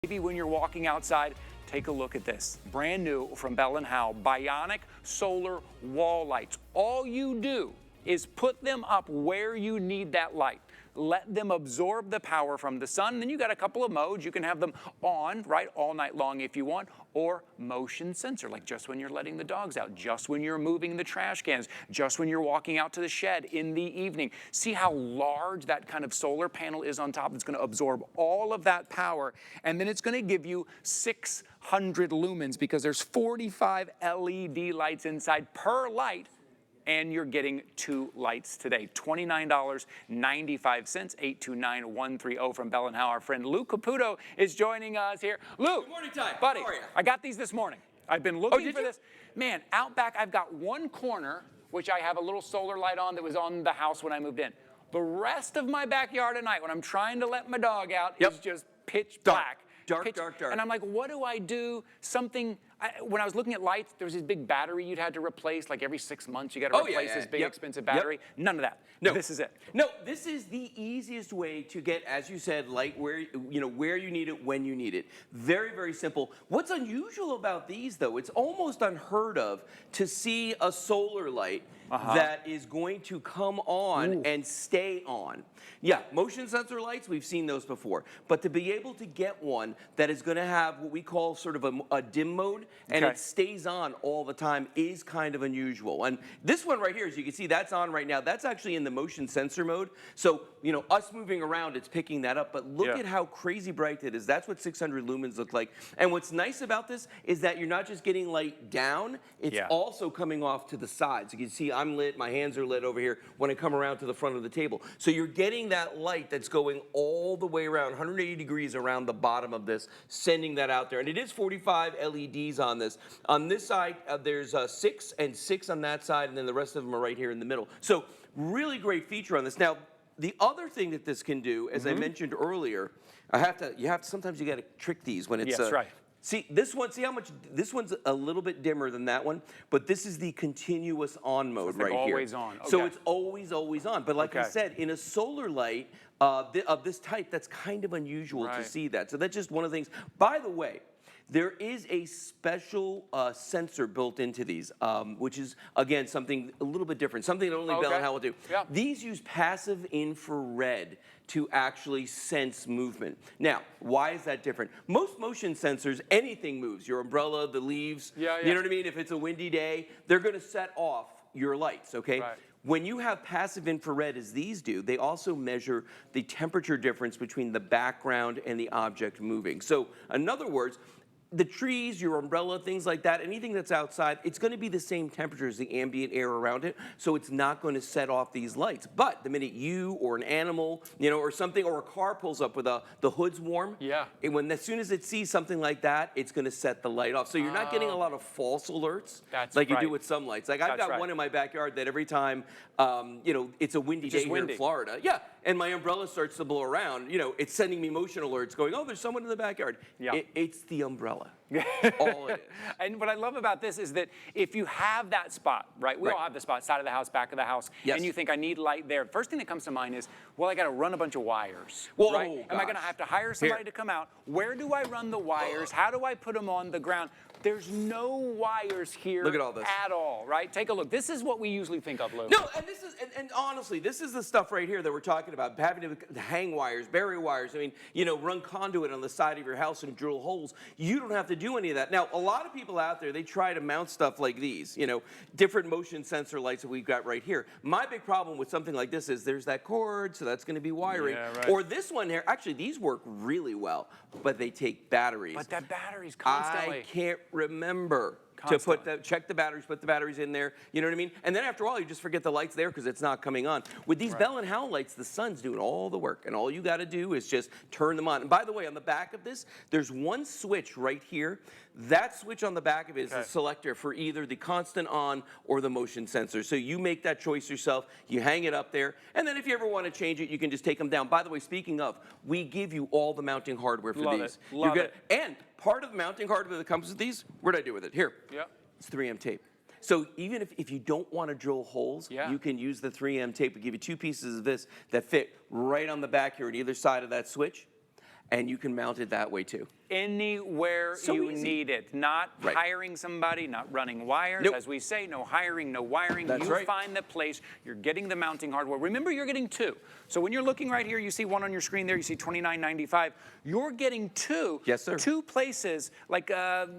Maybe when you're walking outside, take a look at this. Brand new from Bell & Howell, Bionic solar wall lights. All you do is put them up where you need that light. Let them absorb the power from the sun. And then you got a couple of modes. You can have them on, right, all night long if you want, or motion sensor, like just when you're letting the dogs out, just when you're moving the trash cans, just when you're walking out to the shed in the evening. See how large that kind of solar panel is on top. It's going to absorb all of that power, and then it's going to give you 600 lumens because there's 45 LED lights inside per light. And you're getting 2 lights today. $29.95, 829-130 from Bell & Howell. Our friend Lou Caputo is joining us here. Lou, good morning, Ty. buddy, How are you? I got these this morning. I've been looking for this. Man, out back, I've got one corner, which I have a little solar light on that was on the house when I moved in. The rest of my backyard at night, when I'm trying to let my dog out, is just pitch black. Dark. And I'm like, what do I do? When I was looking at lights, there was this big battery you'd had to replace, like every 6 months you got to replace this big expensive battery. None of that. No. This is it. No, this is the easiest way to get, as you said, light where you need it, when you need it. Very, very simple. What's unusual about these, though, it's almost unheard of to see a solar light that is going to come on and stay on. Yeah, motion sensor lights, we've seen those before. But to be able to get one that is going to have what we call sort of a dim mode, and it stays on all the time is kind of unusual. And this one right here, as you can see, that's on right now. That's actually in the motion sensor mode. So, us moving around, it's picking that up. But look at how crazy bright it is. That's what 600 lumens look like. And what's nice about this is that you're not just getting light down, it's also coming off to the sides. You can see I'm lit, my hands are lit over here when I come around to the front of the table. So you're getting that light that's going all the way around, 180 degrees around the bottom of this, sending that out there. And it is 45 LEDs on this. On this side, there's 6 and 6 on that side, and then the rest of them are right here in the middle. So really great feature on this. Now, the other thing that this can do, as I mentioned earlier, sometimes you got to trick these when it's See, this one, see how much, this one's a little bit dimmer than that one, but this is the continuous on mode right here. Always on. Okay. So it's always on. But like I said, in a solar light of this type, that's kind of unusual to see that. So that's just one of the things. By the way, there is a special sensor built into these, which is, again, something a little bit different, something that only Bell & Howell will do. These use passive infrared to actually sense movement. Now, why is that different? Most motion sensors, anything moves. Your umbrella, the leaves, you know what I mean? If it's a windy day, they're going to set off your lights, okay? When you have passive infrared, as these do, they also measure the temperature difference between the background and the object moving. So, in other words, the trees, your umbrella, things like that, anything that's outside, it's going to be the same temperature as the ambient air around it, so it's not going to set off these lights. But the minute you or an animal, or something, or a car pulls up with the hood's warm, and as soon as it sees something like that, it's going to set the light off. So you're not getting a lot of false alerts like you do with some lights. Like I've got one in my backyard that every time, it's a windy day here in Florida, and my umbrella starts to blow around, it's sending me motion alerts going, oh, there's someone in the backyard. It's the umbrella. All it is. And what I love about this is that if you have that spot, right? We all have the spot, side of the house, back of the house, and you think I need light there. First thing that comes to mind is, well, I got to run a bunch of wires, right? Am I going to have to hire somebody to come out? Where do I run the wires? How do I put them on the ground? There's no wires here at all, right? Take a look. This is what we usually think of, Lou. No, and this is, and honestly, this is the stuff right here that we're talking about, having to hang wires, bury wires, run conduit on the side of your house and drill holes. You don't have to do any of that. Now, a lot of people out there, they try to mount stuff like these, different motion sensor lights that we've got right here. My big problem with something like this is there's that cord, so that's going to be wiring. Or this one here, actually, these work really well, but they take batteries. But that battery's constantly. I can't remember to check the batteries, put the batteries in there, you know what I mean? And then after all, you just forget the light's there because it's not coming on. With these Bell & Howell lights, the sun's doing all the work, and all you got to do is just turn them on. And by the way, on the back of this, there's one switch right here. That switch on the back of it is a selector for either the constant on or the motion sensor. So you make that choice yourself, you hang it up there, and then if you ever want to change it, you can just take them down. By the way, speaking of, we give you all the mounting hardware for these. Love it. And part of the mounting hardware that comes with these, what did I do with it? Here. It's 3M tape. So even if you don't want to drill holes, you can use the 3M tape. We give you 2 pieces of this that fit right on the back here on either side of that switch, and you can mount it that way too. anywhere So you easy. need it. Not Right. hiring somebody, not running wires. Nope. As we say, no hiring, no wiring. That's you right. find the place, you're getting the mounting hardware. Remember, you're getting two. So when you're looking right here, you see one on your screen there, you see $29.95. You're getting two. Yes, sir. Two places, like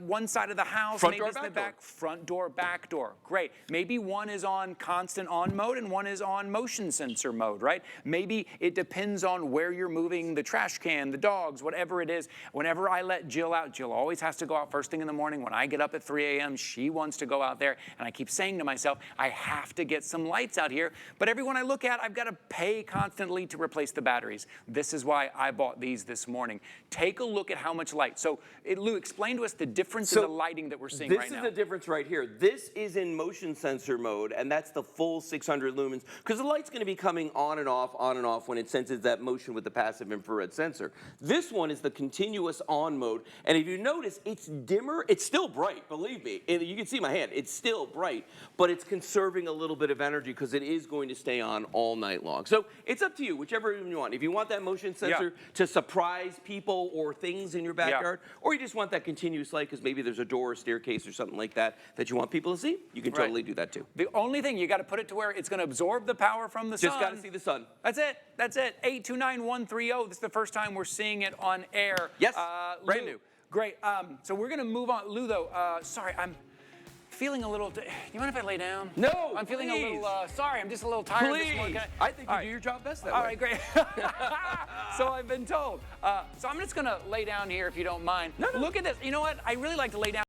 one side of the house, Front maybe door, it's in the back door. back, front door, back door. Great. Maybe one is on constant on mode and one is on motion sensor mode, right? Maybe it depends on where you're moving the trash can, the dogs, whatever it is. Whenever I let Jill out, Jill always has to go out first thing in the morning. When I get up at 3 a.m., she wants to go out there, and I keep saying to myself, I have to get some lights out here. But every one I look at, I've got to pay constantly to replace the batteries. This is why I bought these this morning. Take a look at how much light. So, Lou, explain to us the difference in the lighting that we're seeing right now. This is the difference right here. This is in motion sensor mode, and that's the full 600 lumens, because the light's going to be coming on and off when it senses that motion with the passive infrared sensor. This one is the continuous on mode, and if you notice, it's dimmer. It's still bright, believe me. You can see my hand. It's still bright, but it's conserving a little bit of energy because it is going to stay on all night long. So it's up to you, whichever one you want. If you want that motion sensor to surprise people or things in your backyard, or you just want that continuous light because maybe there's a door or staircase or something like that that you want people to see, you can totally do that too. The only thing, you got to put it to where it's going to absorb the power from the sun. Just got to see the sun. That's it. That's it. 829-130. This is the first time we're seeing it on air. Yes, brand Lou, new. Great. So we're going to move on. Lou, though, sorry, I'm feeling a little. You mind if I lay down? No, I'm feeling please. a little. Sorry, I'm just a little tired this morning. Please. I think you do your job best that All way. right, great. So I've been told. So I'm just going to lay down here if you don't mind. No. Look at this. You know what? I really like to lay down.